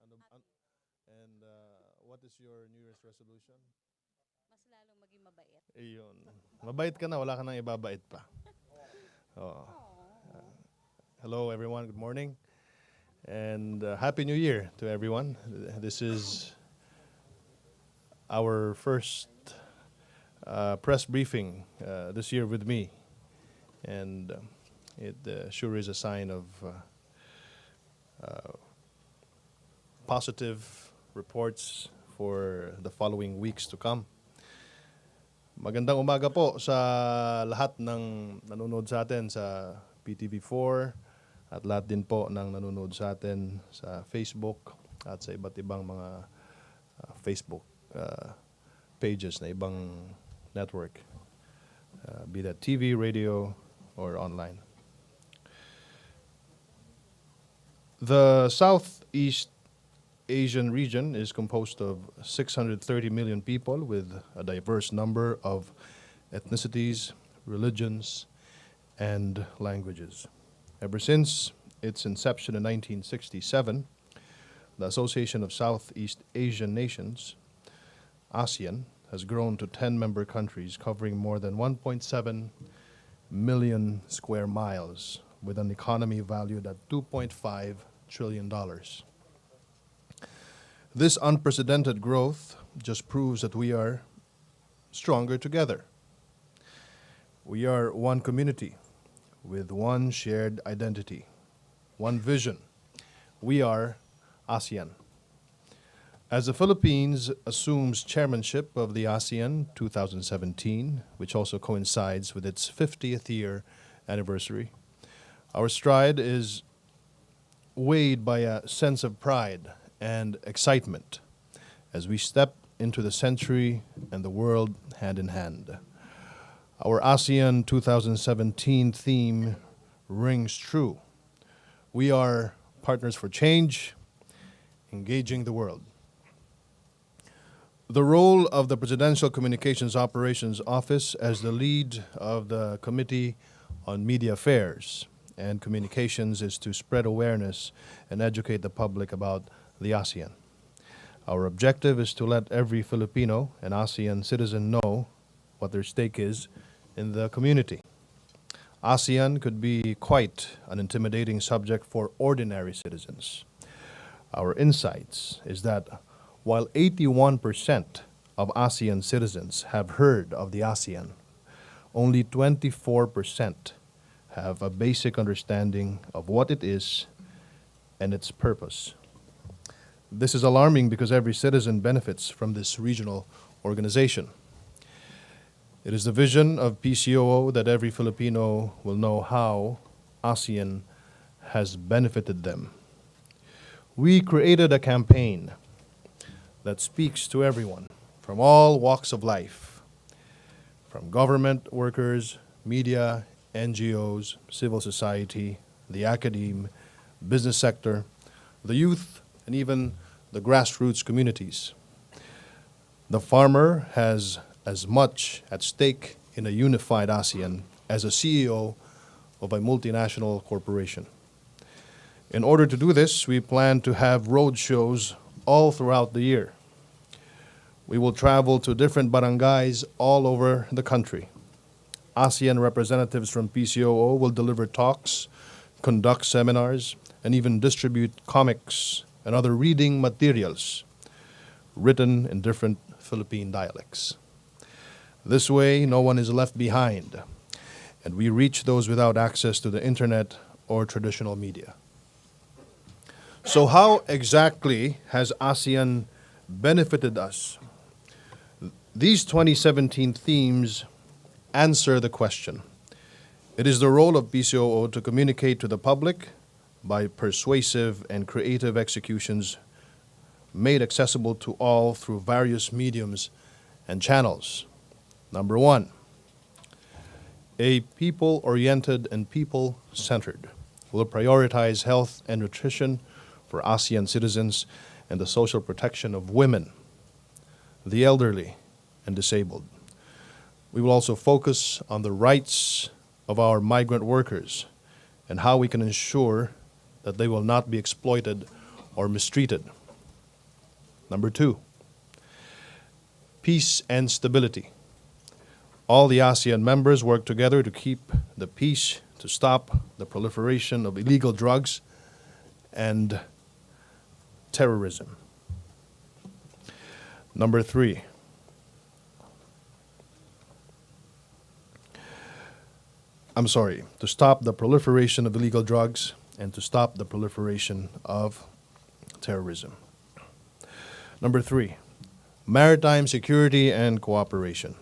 And what is your New Year's resolution? Mas lalong maging mabait. Ayun. Mabait ka na, wala ka nang ibabait pa. Oo. Hello everyone, good morning. And Happy New Year to everyone. This is our first press briefing this year with me. And it sure is a sign of positive reports for the following weeks to come. Magandang umaga po sa lahat ng nanonood sa atin sa PTV4 at lahat din po ng nanonood sa atin sa Facebook at sa iba't ibang mga Facebook pages na ibang network, be that TV, radio, or online. The Southeast Asian region is composed of 630 million people with a diverse number of ethnicities, religions, and languages. Ever since its inception in 1967, the Association of Southeast Asian Nations, ASEAN, has grown to 10 member countries covering more than 1.7 million square miles with an economy valued at $2.5 trillion. This unprecedented growth just proves that we are stronger together. We are one community with one shared identity, one vision. We are ASEAN. As the Philippines assumes chairmanship of the ASEAN 2017, which also coincides with its 50th year anniversary, our stride is weighed by a sense of pride and excitement as we step into the century and the world hand in hand. Our ASEAN 2017 theme rings true. We are partners for change, engaging the world. The role of the Presidential Communications Operations Office as the lead of the Committee on Media Affairs and Communications is to spread awareness and educate the public about the ASEAN. Our objective is to let every Filipino and ASEAN citizen know what their stake is in the community. ASEAN could be quite an intimidating subject for ordinary citizens. Our insights is that while 81% of ASEAN citizens have heard of the ASEAN, only 24% have a basic understanding of what it is and its purpose. This is alarming because every citizen benefits from this regional organization. It is the vision of PCOO that every Filipino will know how ASEAN has benefited them. We created a campaign that speaks to everyone from all walks of life, from government workers, media, NGOs, civil society, the academe, business sector, the youth, and even the grassroots communities. The farmer has as much at stake in a unified ASEAN as a CEO of a multinational corporation. In order to do this, we plan to have road shows all throughout the year. We will travel to different barangays all over the country. ASEAN representatives from PCOO will deliver talks, conduct seminars, and even distribute comics and other reading materials written in different Philippine dialects. This way, no one is left behind, and we reach those without access to the internet or traditional media. So how exactly has ASEAN benefited us? These 2017 themes answer the question. It is the role of PCOO to communicate to the public by persuasive and creative executions made accessible to all through various mediums and channels. Number one, a people-oriented and people-centered will prioritize health and nutrition for ASEAN citizens and the social protection of women, the elderly, and disabled. We will also focus on the rights of our migrant workers and how we can ensure that they will not be exploited or mistreated. Number 2, peace and stability. All the ASEAN members work together to keep the peace, to stop the proliferation of illegal drugs and terrorism. Number 3, to stop the proliferation of illegal drugs and to stop the proliferation of terrorism. Number 3, maritime security and cooperation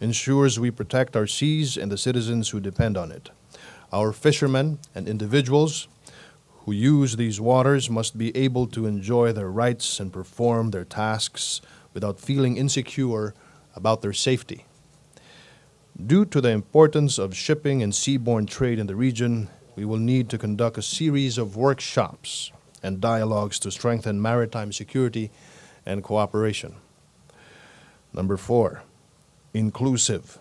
ensures we protect our seas and the citizens who depend on it. Our fishermen and individuals who use these waters must be able to enjoy their rights and perform their tasks without feeling insecure about their safety. Due to the importance of shipping and seaborne trade in the region, we will need to conduct a series of workshops and dialogues to strengthen maritime security and cooperation. Number 4, inclusive,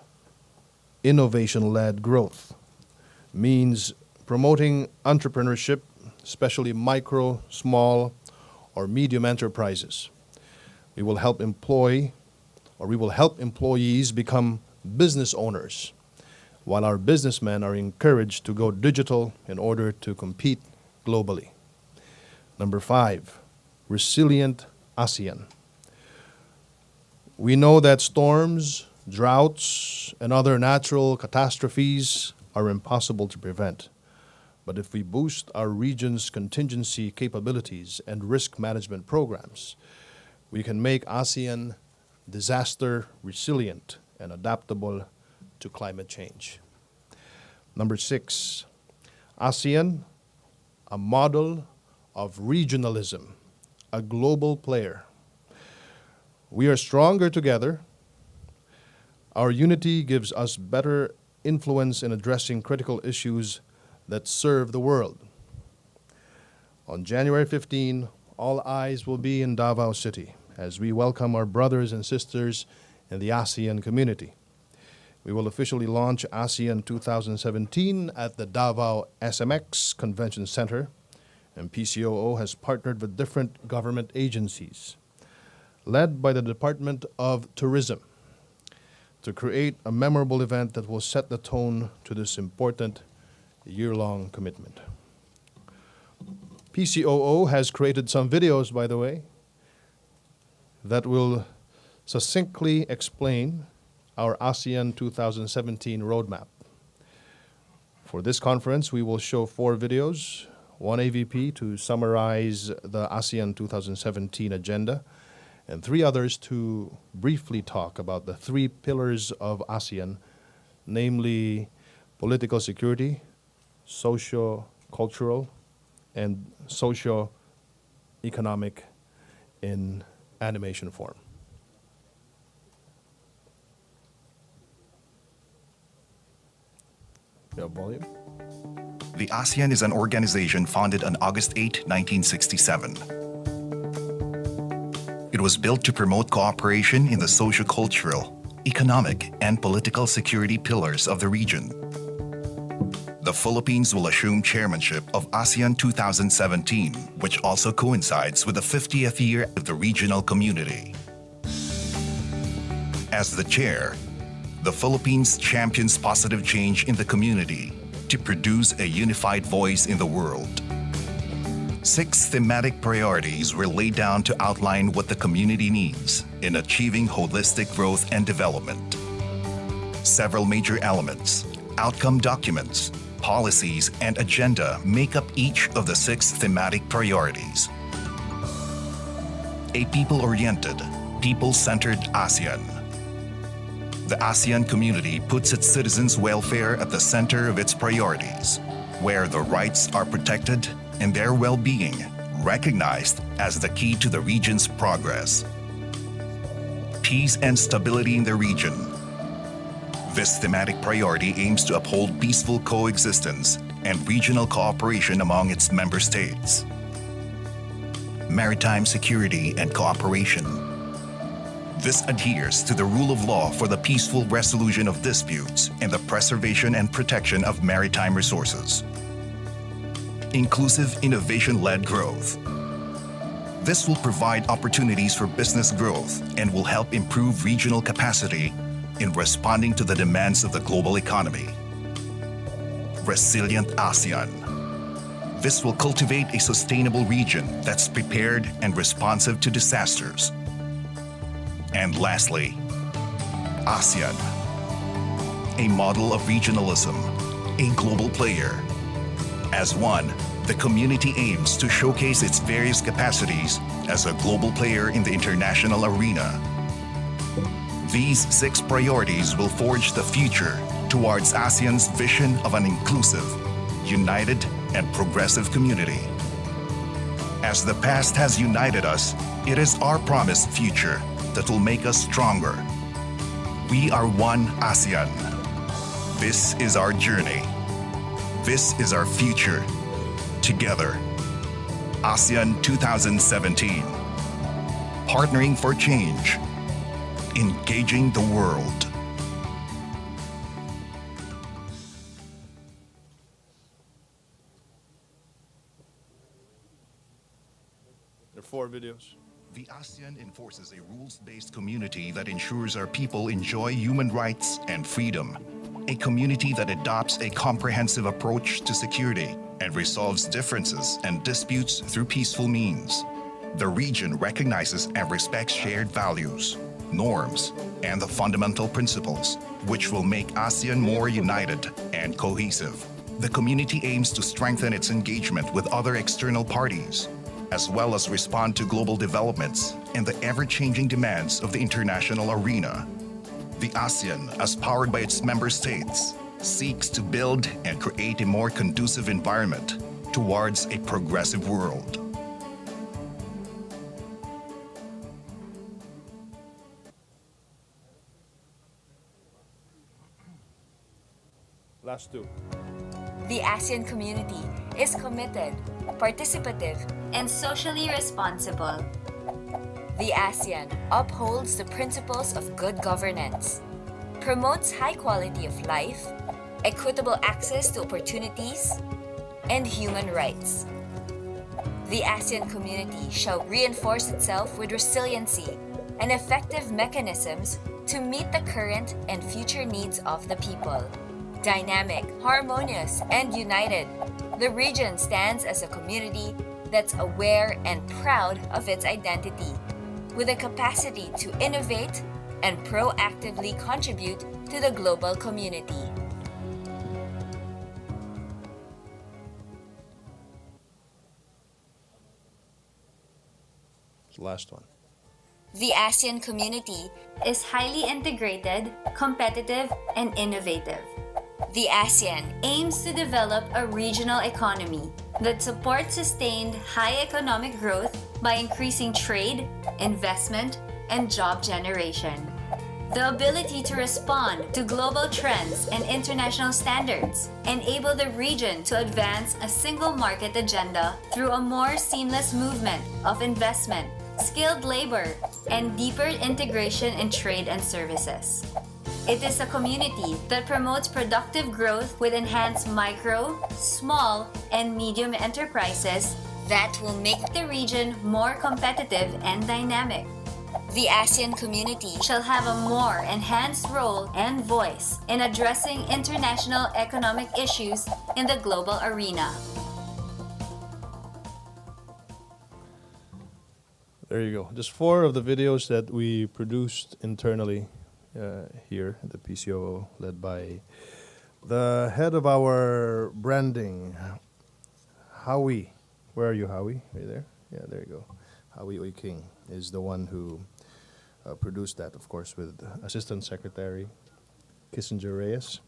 innovation-led growth means promoting entrepreneurship, especially micro, small, or medium enterprises. We will help employees become business owners, while our businessmen are encouraged to go digital in order to compete globally. Number 5, resilient ASEAN. We know that storms, droughts, and other natural catastrophes are impossible to prevent. But if we boost our region's contingency capabilities and risk management programs, we can make ASEAN disaster resilient and adaptable to climate change. Number 6, ASEAN, a model of regionalism, a global player. We are stronger together. Our unity gives us better influence in addressing critical issues that serve the world. On January 15, all eyes will be in Davao City as we welcome our brothers and sisters in the ASEAN community. We will officially launch ASEAN 2017 at the Davao SMX Convention Center, and PCOO has partnered with different government agencies, led by the Department of Tourism, to create a memorable event that will set the tone to this important year-long commitment. PCOO has created some videos, by the way, that will succinctly explain our ASEAN 2017 roadmap. For this conference, we will show 4 videos, 1 AVP to summarize the ASEAN 2017 agenda, and 3 others to briefly talk about the 3 pillars of ASEAN, namely political security, socio-cultural, and socio-economic in animation form. You have volume? The ASEAN is an organization founded on August 8, 1967. It was built to promote cooperation in the socio-cultural, economic, and political security pillars of the region. The Philippines will assume chairmanship of ASEAN 2017, which also coincides with the 50th year of the regional community. As the chair, the Philippines champions positive change in the community to produce a unified voice in the world. 6 thematic priorities were laid down to outline what the community needs in achieving holistic growth and development. Several major elements, outcome documents, policies, and agenda make up each of the 6 thematic priorities. A people-oriented, people-centered ASEAN. The ASEAN community puts its citizens' welfare at the center of its priorities, where the rights are protected and their well-being recognized as the key to the region's progress. Peace and stability in the region. This thematic priority aims to uphold peaceful coexistence and regional cooperation among its member states. Maritime security and cooperation. This adheres to the rule of law for the peaceful resolution of disputes and the preservation and protection of maritime resources. Inclusive innovation-led growth. This will provide opportunities for business growth and will help improve regional capacity in responding to the demands of the global economy. Resilient ASEAN. This will cultivate a sustainable region that's prepared and responsive to disasters. And lastly, ASEAN. A model of regionalism, a global player. As one, the community aims to showcase its various capacities as a global player in the international arena. These 6 priorities will forge the future towards ASEAN's vision of an inclusive, united, and progressive community. As the past has united us, it is our promised future that will make us stronger. We are one ASEAN. This is our journey. This is our future. Together. ASEAN 2017. Partnering for change. Engaging the world. There are 4 videos. The ASEAN enforces a rules-based community that ensures our people enjoy human rights and freedom. A community that adopts a comprehensive approach to security and resolves differences and disputes through peaceful means. The region recognizes and respects shared values, norms, and the fundamental principles, which will make ASEAN more united and cohesive. The community aims to strengthen its engagement with other external parties, as well as respond to global developments and the ever-changing demands of the international arena. The ASEAN, as powered by its member states, seeks to build and create a more conducive environment towards a progressive world. Last 2. The ASEAN community is committed, participative, and socially responsible. The ASEAN upholds the principles of good governance, promotes high quality of life, equitable access to opportunities, and human rights. The ASEAN community shall reinforce itself with resiliency and effective mechanisms to meet the current and future needs of the people. Dynamic, harmonious, and united, the region stands as a community that's aware and proud of its identity, with a capacity to innovate and proactively contribute to the global community. It's the last one. The ASEAN community is highly integrated, competitive, and innovative. The ASEAN aims to develop a regional economy that supports sustained high economic growth by increasing trade, investment, and job generation. The ability to respond to global trends and international standards enable the region to advance a single market agenda through a more seamless movement of investment, skilled labor, and deeper integration in trade and services. It is a community that promotes productive growth with enhanced micro, small, and medium enterprises that will make the region more competitive and dynamic. The ASEAN community shall have a more enhanced role and voice in addressing international economic issues in the global arena. There you go. Just 4 of the videos that we produced internally here at the PCO, led by the head of our branding, Howie. Where are you, Howie? Are you there? Yeah, there you go. Howie Oy King is the one who produced that, of course, with Assistant Secretary Kissinger Reyes.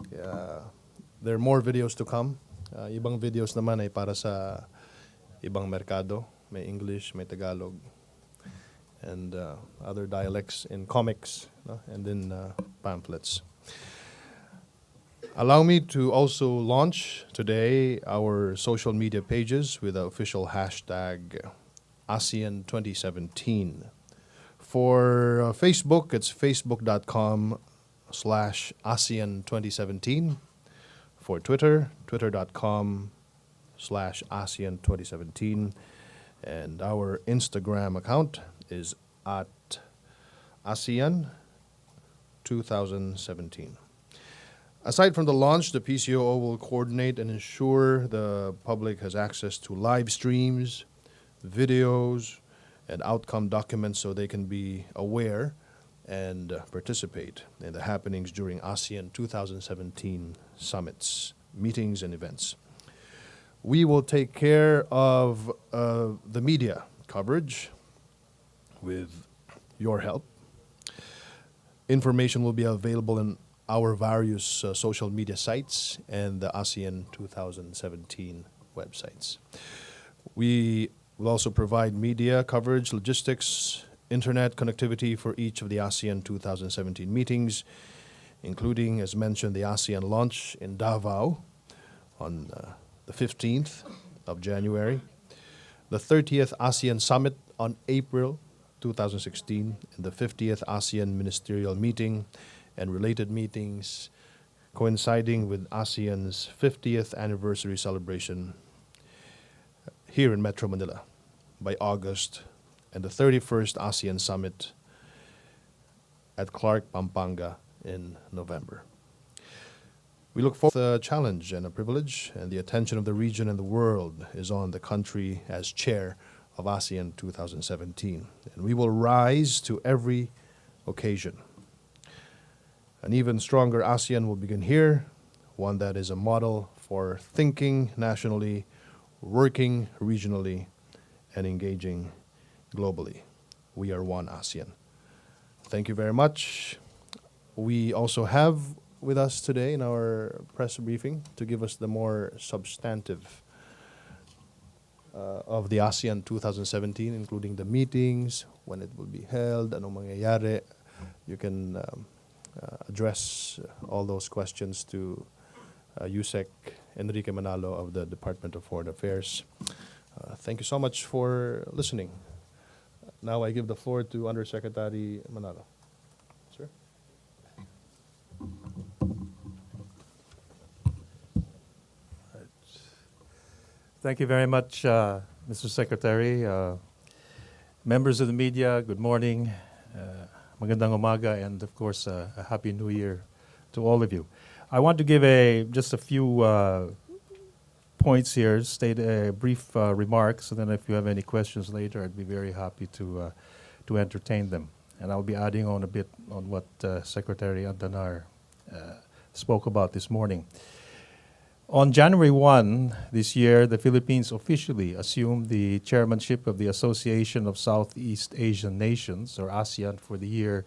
There are more videos to come. Ibang videos naman ay para sa ibang merkado. May English, may Tagalog, and other dialects in comics, no? And in pamphlets. Allow me to also launch today our social media pages with the official hashtag ASEAN 2017. For Facebook, it's facebook.com/ASEAN 2017. For Twitter, twitter.com/ASEAN 2017. And our Instagram account is at ASEAN 2017. Aside from the launch, the PCOO will coordinate and ensure the public has access to live streams, videos, and outcome documents so they can be aware and participate in the happenings during ASEAN 2017 summits, meetings, and events. We will take care of the media coverage with your help. Information will be available in our various social media sites and the ASEAN 2017 websites. We will also provide media coverage, logistics, internet connectivity for each of the ASEAN 2017 meetings, including, as mentioned, the ASEAN launch in Davao on the 15th of January, the 30th ASEAN Summit on April 2016, and the 50th ASEAN Ministerial Meeting and related meetings coinciding with ASEAN's 50th anniversary celebration here in Metro Manila by August, and the 31st ASEAN Summit at Clark, Pampanga in November. We look forward to the challenge and a privilege, and the attention of the region and the world is on the country as chair of ASEAN 2017. And we will rise to every occasion. An even stronger ASEAN will begin here, one that is a model for thinking nationally, working regionally, and engaging globally. We are one ASEAN. Thank you very much. We also have with us today in our press briefing to give us the more substantive of the ASEAN 2017, including the meetings, when it will be held, anong mangyayari. You can address all those questions to Yusek Enrique Manalo of the Department of Foreign Affairs. Thank you so much for listening. Now I give the floor to Undersecretary Manalo. Sir. Thank you very much, Mr. Secretary. Members of the media, good morning. Magandang umaga, and of course, a Happy New Year to all of you. I want to give just a few points here, state brief remarks, and then if you have any questions later, I'd be very happy to entertain them. And I'll be adding on a bit on what Secretary Andanar spoke about this morning. On January 1 this year, the Philippines officially assumed the chairmanship of the Association of Southeast Asian Nations, or ASEAN, for the year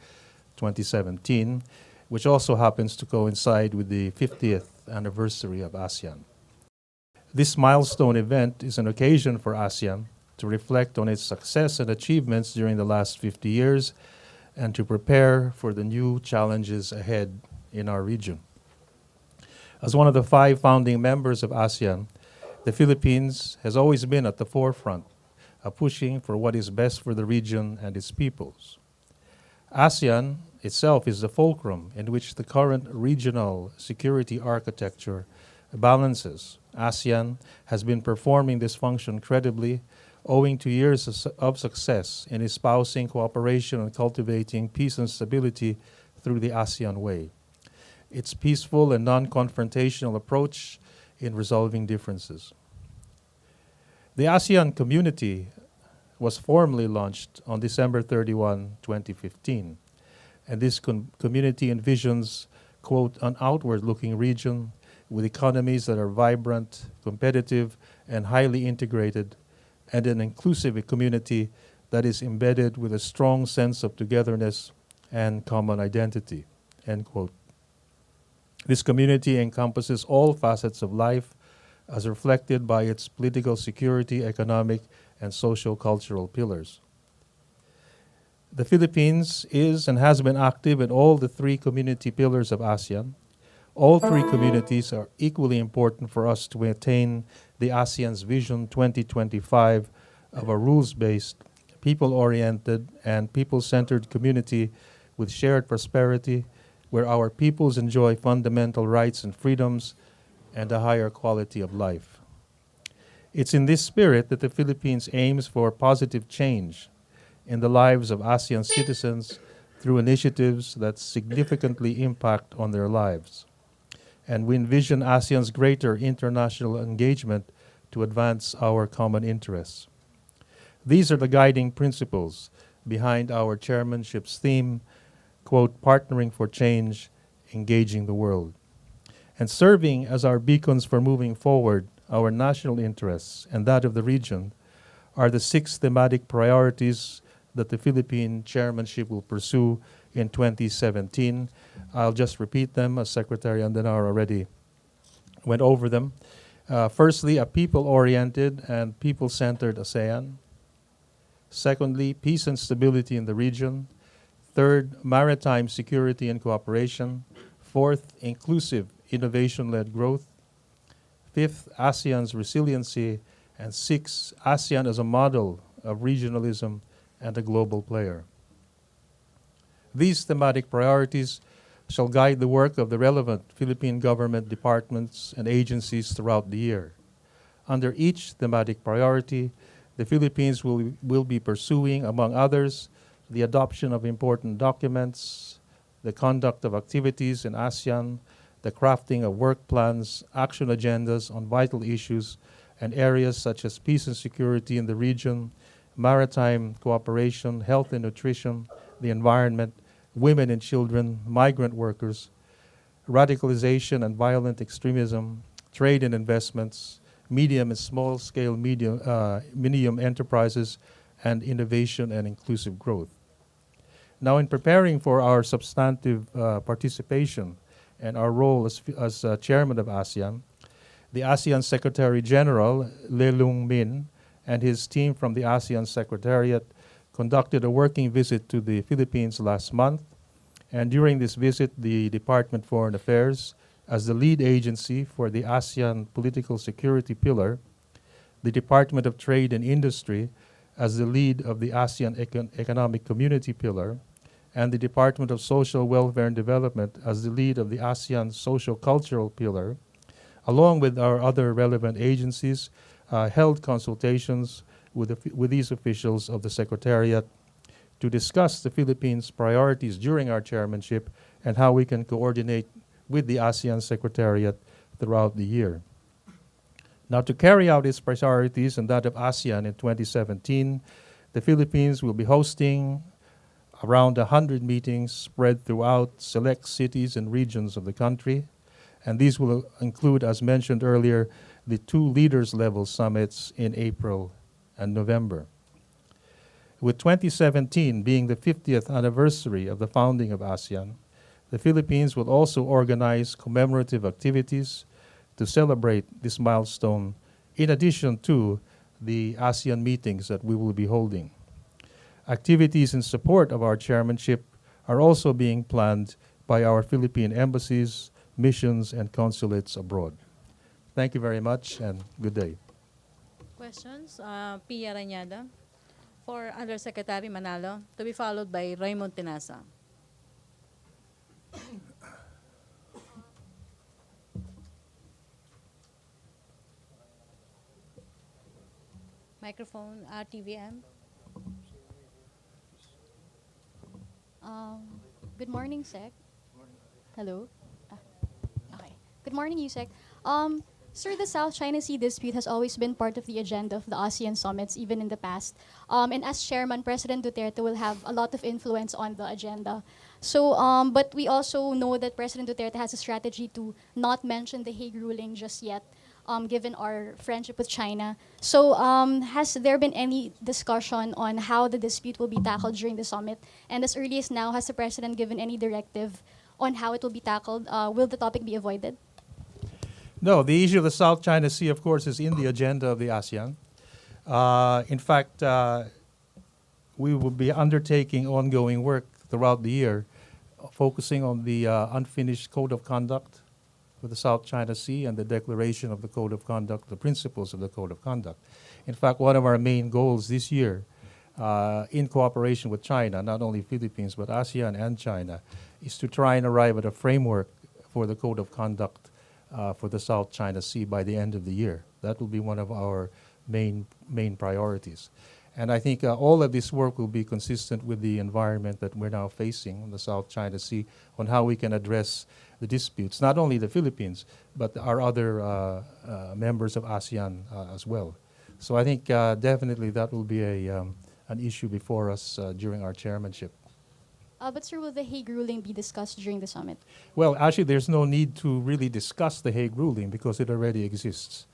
2017, which also happens to coincide with the 50th anniversary of ASEAN. This milestone event is an occasion for ASEAN to reflect on its success and achievements during the last 50 years and to prepare for the new challenges ahead in our region. As one of the 5 founding members of ASEAN, the Philippines has always been at the forefront of pushing for what is best for the region and its peoples. ASEAN itself is the fulcrum in which the current regional security architecture balances. ASEAN has been performing this function credibly, owing to years of success in espousing cooperation and cultivating peace and stability through the ASEAN way. Its peaceful and non-confrontational approach in resolving differences. The ASEAN community was formally launched on December 31, 2015, and this community envisions, quote, an outward-looking region with economies that are vibrant, competitive, and highly integrated, and an inclusive community that is embedded with a strong sense of togetherness and common identity, end quote. This community encompasses all facets of life as reflected by its political security, economic, and social-cultural pillars. The Philippines is and has been active in all the 3 community pillars of ASEAN. All 3 communities are equally important for us to attain the ASEAN's Vision 2025 of a rules-based, people-oriented, and people-centered community with shared prosperity, where our peoples enjoy fundamental rights and freedoms and a higher quality of life. It's in this spirit that the Philippines aims for positive change in the lives of ASEAN citizens through initiatives that significantly impact on their lives. And we envision ASEAN's greater international engagement to advance our common interests. These are the guiding principles behind our chairmanship's theme, quote, partnering for change, engaging the world. And serving as our beacons for moving forward our national interests and that of the region are the 6 thematic priorities that the Philippine Chairmanship will pursue in 2017. I'll just repeat them as Secretary Andanar already went over them. Firstly, a people-oriented and people-centered ASEAN. Secondly, peace and stability in the region. Third, maritime security and cooperation. Fourth, inclusive innovation-led growth. Fifth, ASEAN's resiliency. And 6, ASEAN as a model of regionalism and a global player. These thematic priorities shall guide the work of the relevant Philippine government departments and agencies throughout the year. Under each thematic priority, the Philippines will be pursuing, among others, the adoption of important documents, the conduct of activities in ASEAN, the crafting of work plans, action agendas on vital issues and areas such as peace and security in the region, maritime cooperation, health and nutrition, the environment, women and children, migrant workers, radicalization and violent extremism, trade and investments, medium and small-scale medium enterprises, and innovation and inclusive growth. Now, in preparing for our substantive participation and our role as chairman of ASEAN, the ASEAN Secretary General, Le Lung Min, and his team from the ASEAN Secretariat conducted a working visit to the Philippines last month. And during this visit, the Department of Foreign Affairs, as the lead agency for the ASEAN Political Security Pillar, the Department of Trade and Industry, as the lead of the ASEAN Economic Community Pillar, and the Department of Social Welfare and Development as the lead of the ASEAN Social Cultural Pillar, along with our other relevant agencies, held consultations with these officials of the Secretariat to discuss the Philippines' priorities during our chairmanship and how we can coordinate with the ASEAN Secretariat throughout the year. Now, to carry out its priorities and that of ASEAN in 2017, the Philippines will be hosting around 100 meetings spread throughout select cities and regions of the country. And these will include, as mentioned earlier, the 2 leaders-level summits in April and November. With 2017 being the 50th anniversary of the founding of ASEAN, the Philippines will also organize commemorative activities to celebrate this milestone, in addition to the ASEAN meetings that we will be holding. Activities in support of our chairmanship are also being planned by our Philippine embassies, missions, and consulates abroad. Thank you very much, and good day. Questions? Pia Rañada for Undersecretary Manalo, to be followed by Raymond Tinasa. Microphone, TVM. Good morning, Sec. Hello. Okay. Good morning, USEC. Sir, the South China Sea dispute has always been part of the agenda of the ASEAN summits, even in the past. And as chairman, President Duterte will have a lot of influence on the agenda. So, but we also know that President Duterte has a strategy to not mention the Hague ruling just yet, given our friendship with China. So, has there been any discussion on how the dispute will be tackled during the summit? And as early as now, has the President given any directive on how it will be tackled? Will the topic be avoided? No, the issue of the South China Sea, of course, is in the agenda of the ASEAN. In fact, we will be undertaking ongoing work throughout the year, focusing on the unfinished Code of Conduct for the South China Sea and the declaration of the Code of Conduct, the principles of the Code of Conduct. In fact, one of our main goals this year, in cooperation with China, not only Philippines, but ASEAN and China, is to try and arrive at a framework for the Code of Conduct for the South China Sea by the end of the year. That will be one of our main priorities. And I think all of this work will be consistent with the environment that we're now facing in the South China Sea on how we can address the disputes, not only the Philippines, but our other members of ASEAN as well. So I think definitely that will be an issue before us during our chairmanship. But sir, will the Hague ruling be discussed during the summit? Well, actually, there's no need to really discuss the Hague ruling because it already exists.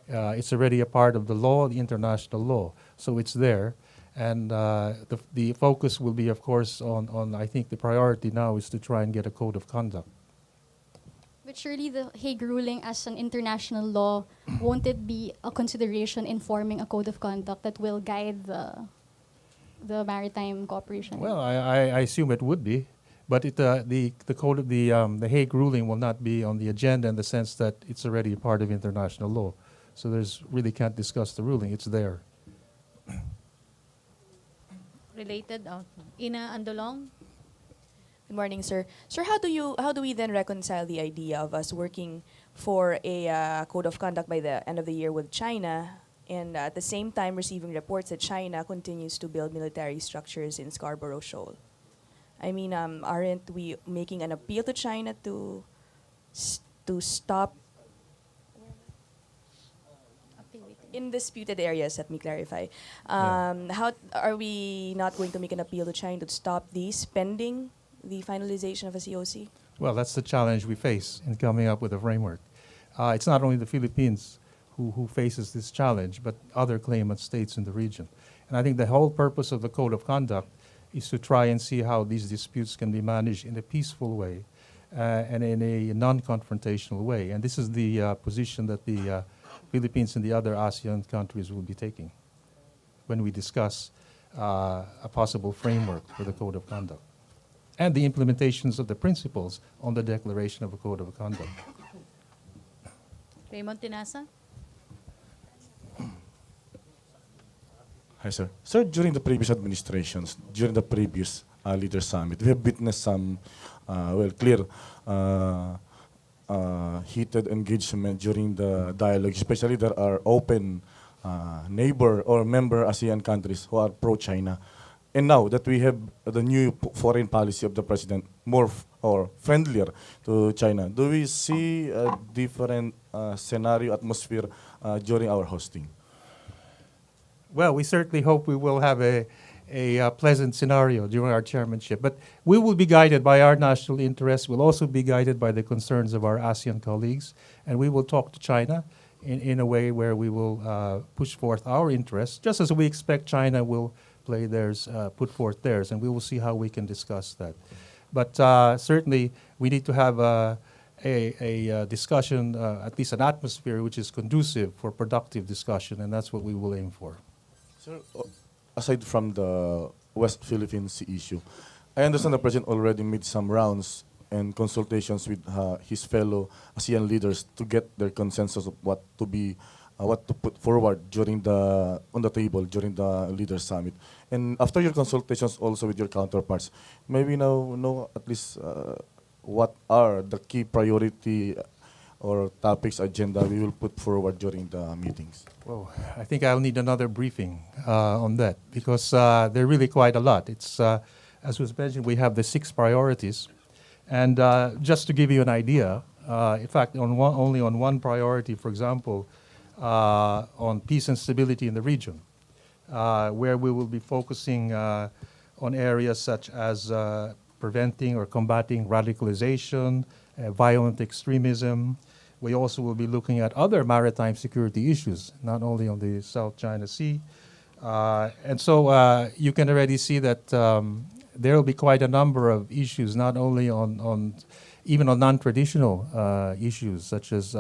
It's already a part of the law, the international law, so it's there. And the focus will be, of course, on I think the priority now is to try and get a code of conduct. But surely the Hague ruling as an international law, won't it be a consideration in forming a code of conduct that will guide the maritime cooperation? Well, I assume it would be, but the code of the Hague ruling will not be on the agenda in the sense that it's already a part of international law. So there's really can't discuss the ruling. It's there. Related, Ina Andolong. Good morning, sir. Sir, how do we then reconcile the idea of us working for a code of conduct by the end of the year with China, and at the same time receiving reports that China continues to build military structures in Scarborough Shoal? I mean, aren't we making an appeal to China to stop in disputed areas? Let me clarify. How are we not going to make an appeal to China to stop these pending the finalization of a COC? Well, that's the challenge we face in coming up with a framework. It's not only the Philippines who faces this challenge, but other claimant states in the region. And I think the whole purpose of the Code of Conduct is to try and see how these disputes can be managed in a peaceful way and in a non-confrontational way. And this is the position that the Philippines and the other ASEAN countries will be taking when we discuss a possible framework for the Code of Conduct and the implementations of the principles on the declaration of a Code of Conduct. Raymond Tinasa. Hi, sir. Sir, during the previous administrations, during the previous Leader Summit, we have witnessed some, clear heated engagement during the dialogue, especially there are open neighbor or member ASEAN countries who are pro-China. And now that we have the new foreign policy of the president more or friendlier to China, do we see a different scenario, atmosphere during our hosting? Well, we certainly hope we will have a pleasant scenario during our chairmanship. But we will be guided by our national interests. We'll also be guided by the concerns of our ASEAN colleagues. And we will talk to China in a way where we will push forth our interests, just as we expect China will play theirs, put forth theirs. And we will see how we can discuss that. But certainly, we need to have a discussion, at least an atmosphere which is conducive for productive discussion. And that's what we will aim for. Sir, aside from the West Philippine Sea issue, I understand the President already made some rounds and consultations with his fellow ASEAN leaders to get their consensus of what to put forward on the table during the Leaders Summit. And after your consultations also with your counterparts, maybe know at least what are the key priority or topics agenda we will put forward during the meetings. Well, I think I'll need another briefing on that because they're really quite a lot. It's, as was mentioned, we have the 6 priorities. And just to give you an idea, in fact, only on one priority, for example, on peace and stability in the region, where we will be focusing on areas such as preventing or combating radicalization, violent extremism. We also will be looking at other maritime security issues, not only on the South China Sea. And so you can already see that there will be quite a number of issues, not only even on non-traditional issues, such as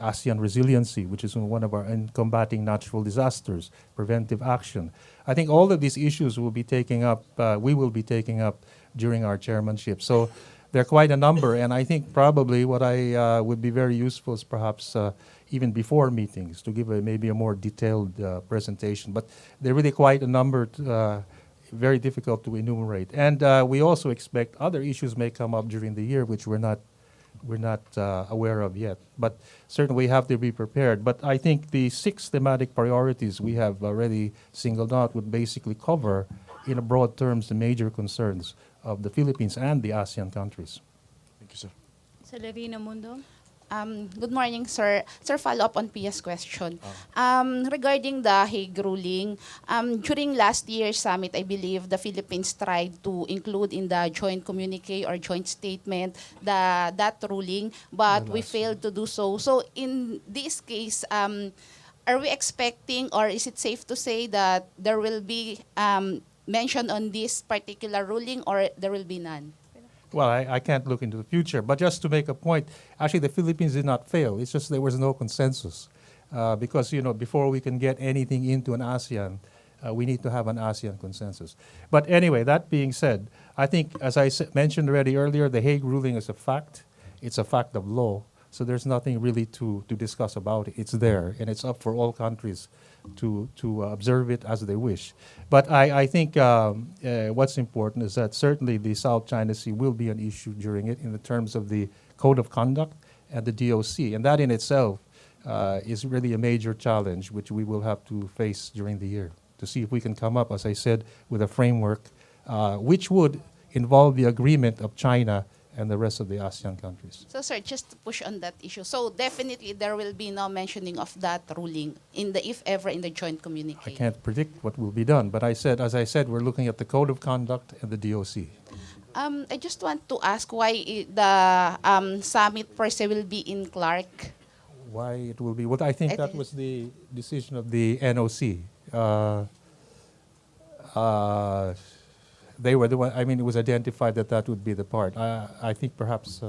ASEAN resiliency, which is one of our, in combating natural disasters, preventive action. I think all of these issues will be taking up, we will be taking up during our chairmanship. So there are quite a number, and I think probably what I would be very useful is perhaps even before meetings to give maybe a more detailed presentation. But there are really quite a number, very difficult to enumerate. And we also expect other issues may come up during the year which we're not aware of yet. But certainly we have to be prepared. But I think the 6 thematic priorities we have already singled out would basically cover, in a broad terms, the major concerns of the Philippines and the ASEAN countries. Thank you, sir. Celerina Mundo. Good morning, sir. Sir, follow up on Pia's question. Regarding the Hague ruling, during last year's summit, I believe the Philippines tried to include in the joint communique or joint statement that ruling, but we failed to do so. So in this case, are we expecting, or is it safe to say that there will be mention on this particular ruling, or there will be none? Well, I can't look into the future, but just to make a point, actually the Philippines did not fail. It's just there was no consensus. Because, before we can get anything into an ASEAN, we need to have an ASEAN consensus. But anyway, that being said, I think, as I mentioned already earlier, the Hague ruling is a fact. It's a fact of law. So there's nothing really to discuss about it. It's there, and it's up for all countries to observe it as they wish. But I think what's important is that certainly the South China Sea will be an issue during it in the terms of the Code of Conduct and the DOC. And that in itself is really a major challenge which we will have to face during the year to see if we can come up, as I said, with a framework which would involve the agreement of China and the rest of the ASEAN countries. So, sir, just to push on that issue. So, definitely there will be no mentioning of that ruling if ever in the joint communique. I can't predict what will be done, but as I said, we're looking at the Code of Conduct and the DOC. I just want to ask why the summit per se will be in Clark. Why it will be? Well, I think that was the decision of the NOC. They were the one. I mean, it was identified that would be the part. I think perhaps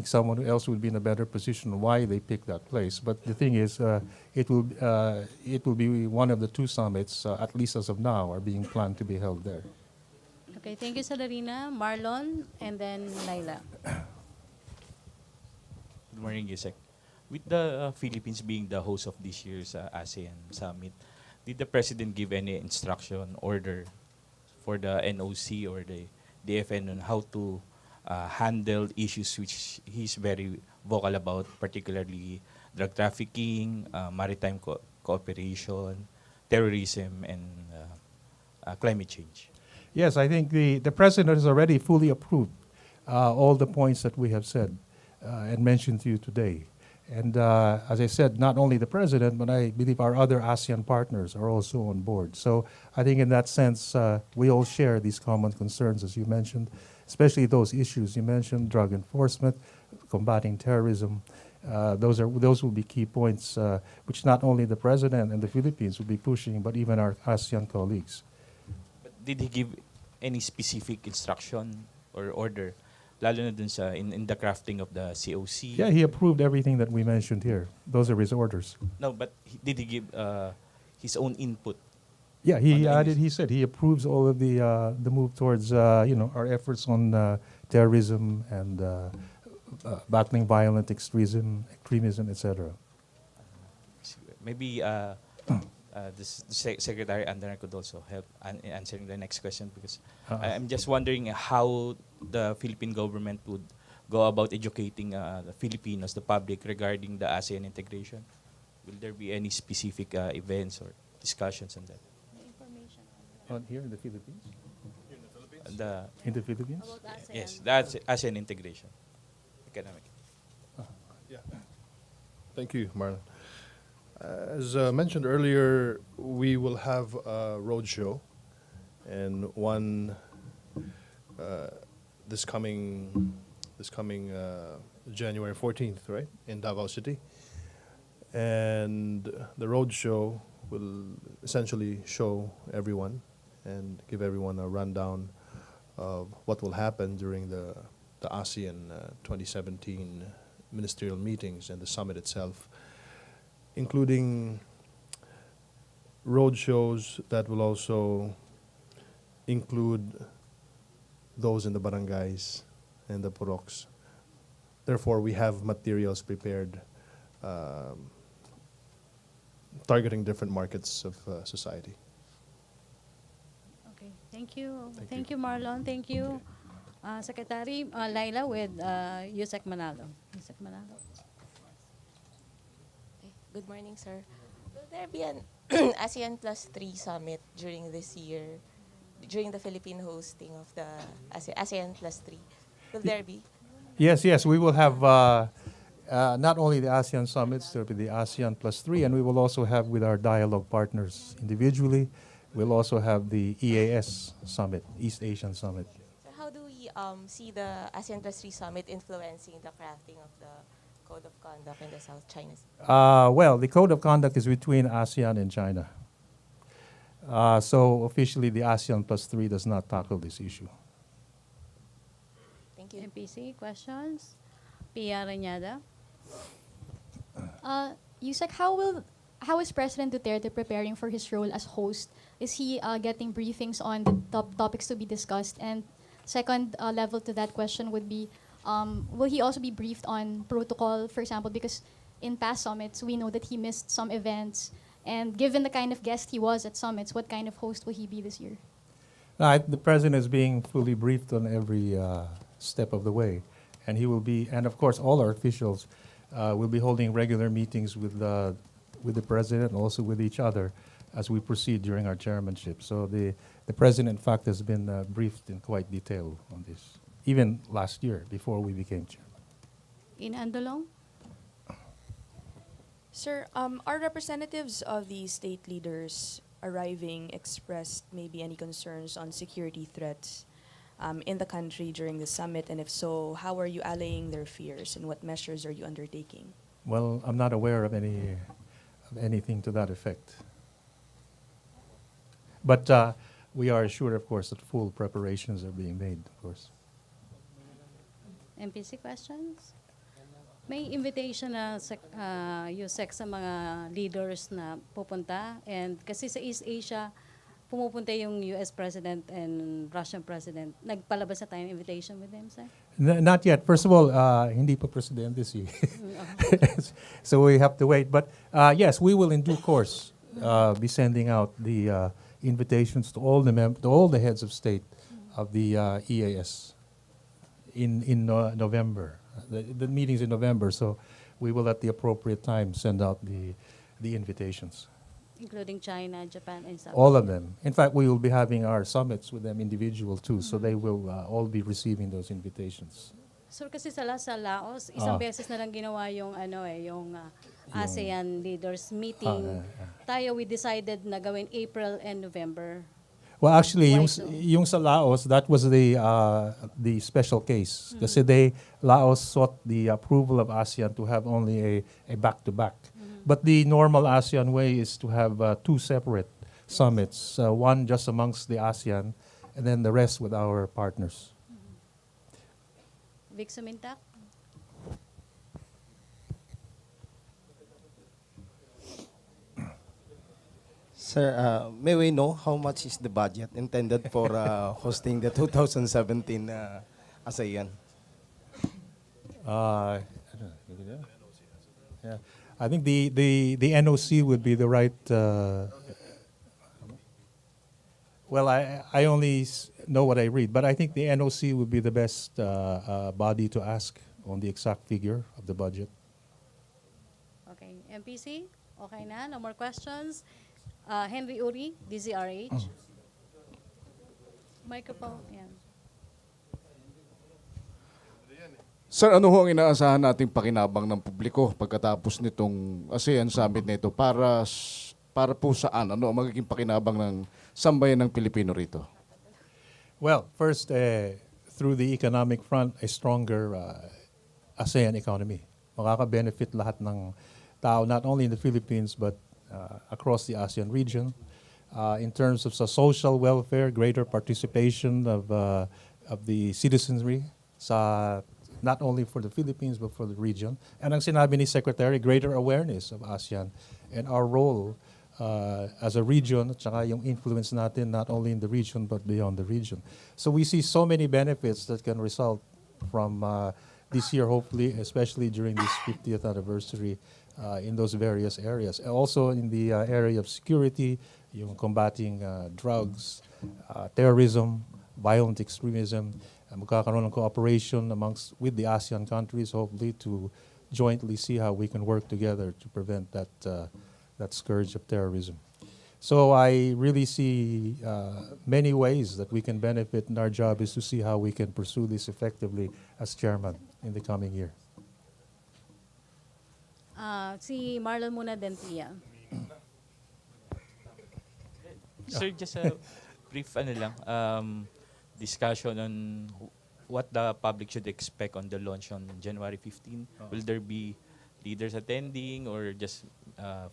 someone else would be in a better position why they picked that place. But the thing is, it will be one of the 2 summits, at least as of now, are being planned to be held there. Okay, thank you, Celerina. Marlon, and then Laila. Good morning, Yusek. With the Philippines being the host of this year's ASEAN summit, did the President give any instruction, order for the NOC or the DFN on how to handle issues which he's very vocal about, particularly drug trafficking, maritime cooperation, terrorism, and climate change? Yes, I think the President has already fully approved all the points that we have said and mentioned to you today. And as I said, not only the President, but I believe our other ASEAN partners are also on board. So I think in that sense, we all share these common concerns, as you mentioned, especially those issues you mentioned, drug enforcement, combating terrorism. Those will be key points which not only the President and the Philippines will be pushing, but even our ASEAN colleagues. But did he give any specific instruction or order, lalo na dun sa in the crafting of the COC? Yeah, he approved everything that we mentioned here. Those are his orders. No, but did he give his own input? Yeah, he said he approves all of the move towards our efforts on terrorism and battling violent extremism, etc. Maybe the Secretary Andanar could also help answering the next question, because I'm just wondering how the Philippine government would go about educating the Filipinos, the public, regarding the ASEAN integration. Will there be any specific events or discussions on that? Here in the Philippines? In the Philippines? Yes, that's ASEAN integration, economic. Yeah. Thank you, Marlon. As mentioned earlier, we will have a roadshow, and one this coming January 14th, right, in Davao City. And the roadshow will essentially show everyone and give everyone a rundown of what will happen during the ASEAN 2017 ministerial meetings and the summit itself, including roadshows that will also include those in the barangays and the puroks. Therefore, we have materials prepared targeting different markets of society. Okay, thank you. Thank you, Marlon. Thank you. Secretary Laila with Yusek Manalo. Yusek Manalo. Good morning, sir. Will there be an ASEAN Plus 3 summit during this year, during the Philippine hosting of the ASEAN Plus 3? Will there be? Yes, yes, we will have not only the ASEAN summits, there will be the ASEAN plus 3, and we will also have with our dialogue partners individually, we'll also have the EAS summit, East Asian Summit. So how do we see the ASEAN Plus 3 summit influencing the crafting of the Code of Conduct in the South China Sea? Well, the Code of Conduct is between ASEAN and China. So officially, the ASEAN plus 3 does not tackle this issue. Thank you. MPC, questions? Pia Reñada. Yusek, how is President Duterte preparing for his role as host? Is he getting briefings on the topics to be discussed? And second level to that question would be, will he also be briefed on protocol, for example, because in past summits, we know that he missed some events. And given the kind of guest he was at summits, what kind of host will he be this year? The president is being fully briefed on every step of the way. And he will be, and of course, all our officials will be holding regular meetings with the president and also with each other as we proceed during our chairmanship. So the president, in fact, has been briefed in quite detail on this, even last year before we became chairman. In Andalong. Sir, are representatives of the state leaders arriving expressed maybe any concerns on security threats in the country during the summit? And if so, how are you allaying their fears and what measures are you undertaking? Well, I'm not aware of anything to that effect. But we are assured, of course, that full preparations are being made, of course. MPC questions? May invitation na Yusek sa mga leaders na pupunta. And kasi sa East Asia, pumupunta yung US President and Russian President. Nagpalabas na tayong invitation with them, sir? Not yet. First of all, hindi pa presidente si. So we have to wait. But yes, we will in due course be sending out the invitations to all the heads of state of the EAS in November. The meeting's in November, so we will at the appropriate time send out the invitations. Including China, Japan, and South All Korea. of them. In fact, we will be having our summits with them individual too, so they will all be receiving those invitations. So kasi sa Laos, isang beses na lang ginawa yung ASEAN leaders meeting. Tayo, we decided na gawin April and November. Well, actually, Why yung, so? yung sa Laos, that was the special case. Kasi Laos sought the approval of ASEAN to have only a back-to-back. But the normal ASEAN way is to have two separate summits, one just amongst the ASEAN, and then the rest with our partners. Vic Sumintak? Sir, may we know how much is the budget intended for hosting the 2017 ASEAN? I don't know. Yeah. I think the NOC would be the right. Well, I only know what I read, but I think the NOC would be the best body to ask on the exact figure of the budget. Okay. MPC? Okay na? No more questions? Henry Uri, DZRH. Microphone. Yan. Sir, ano ho ang inaasahan nating pakinabang ng publiko pagkatapos nitong ASEAN Summit na ito para po saan? Ano ang magiging pakinabang ng sambayan ng Pilipino rito? Well, first, through the economic front, a stronger ASEAN economy. Makaka-benefit lahat ng tao, not only in the Philippines, but across the ASEAN region. In terms of social welfare, greater participation of the citizenry sa not only for the Philippines but for the region. And ang sinabi ni Secretary, greater awareness of ASEAN and our role as a region, at saka yung influence natin not only in the region but beyond the region. So we see so many benefits that can result from this year, hopefully, especially during this 50th anniversary in those various areas. Also in the area of security, yung combating drugs, terrorism, violent extremism, magkakaroon ng cooperation with the ASEAN countries, hopefully, to jointly see how we can work together to prevent that scourge of terrorism. So I really see many ways that we can benefit, and our job is to see how we can pursue this effectively as chairman in the coming year. Si Marlon muna din, Pia. Sir, just a brief discussion on what the public should expect on the launch on January 15. Will there be leaders attending or just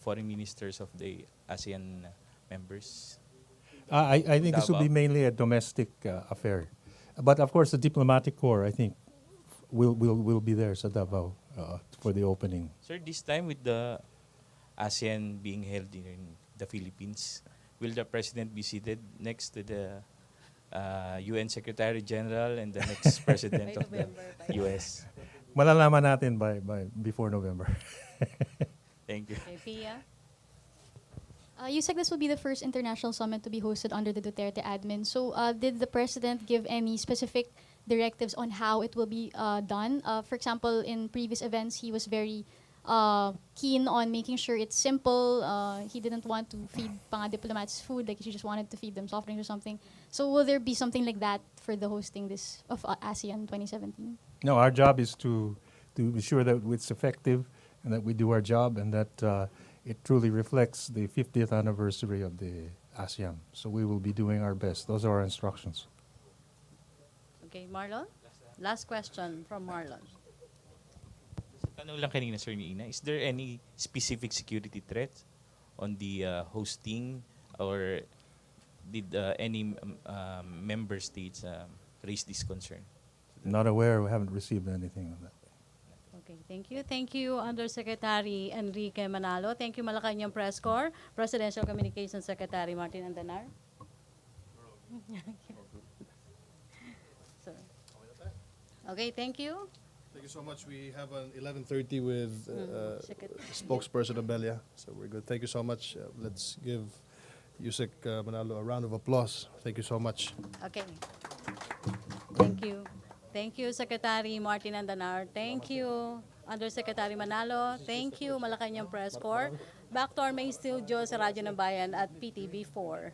foreign ministers of the ASEAN members? I think this will be Davao. mainly a domestic affair. But of course, the diplomatic corps, I think, will be there sa Davao for the opening. Sir, this time with the ASEAN being held in the Philippines, will the president be seated next to the UN Secretary General and the next president of the US? Malalaman natin by before November. Thank you. Okay, Pia. Yusek, this will be the first international summit to be hosted under the Duterte admin. So did the president give any specific directives on how it will be done? For example, in previous events, he was very keen on making sure it's simple. He didn't want to feed mga diplomats food, like he just wanted to feed them soft drinks or something. So will there be something like that for the hosting this of ASEAN 2017? No, our job is to be sure that it's effective and that we do our job and that it truly reflects the 50th anniversary of the ASEAN. So we will be doing our best. Those are our instructions. Okay, Marlon? Last question from Marlon. Tanong lang kanina, Sir, ni Ina, is there any specific security threat on the hosting, or did any member states raise this concern? Not aware. We haven't received anything on that. Okay, thank you. Thank you, Undersecretary Enrique Manalo. Thank you, Malacanang Press Corps, Presidential Communications Secretary Martin Andanar. So, okay, thank you. Thank you so much. We have an 11:30 with Secretary. spokesperson Abelia, so we're good. Thank you so much. Let's give Yusek Manalo a round of applause. Thank you so much. Okay. Thank you. Thank you, Secretary Martin Andanar. Thank you, Undersecretary Manalo. Thank you, Malacanang Press Corps. Back to our main studio sa Radyo ng Bayan at PTV4.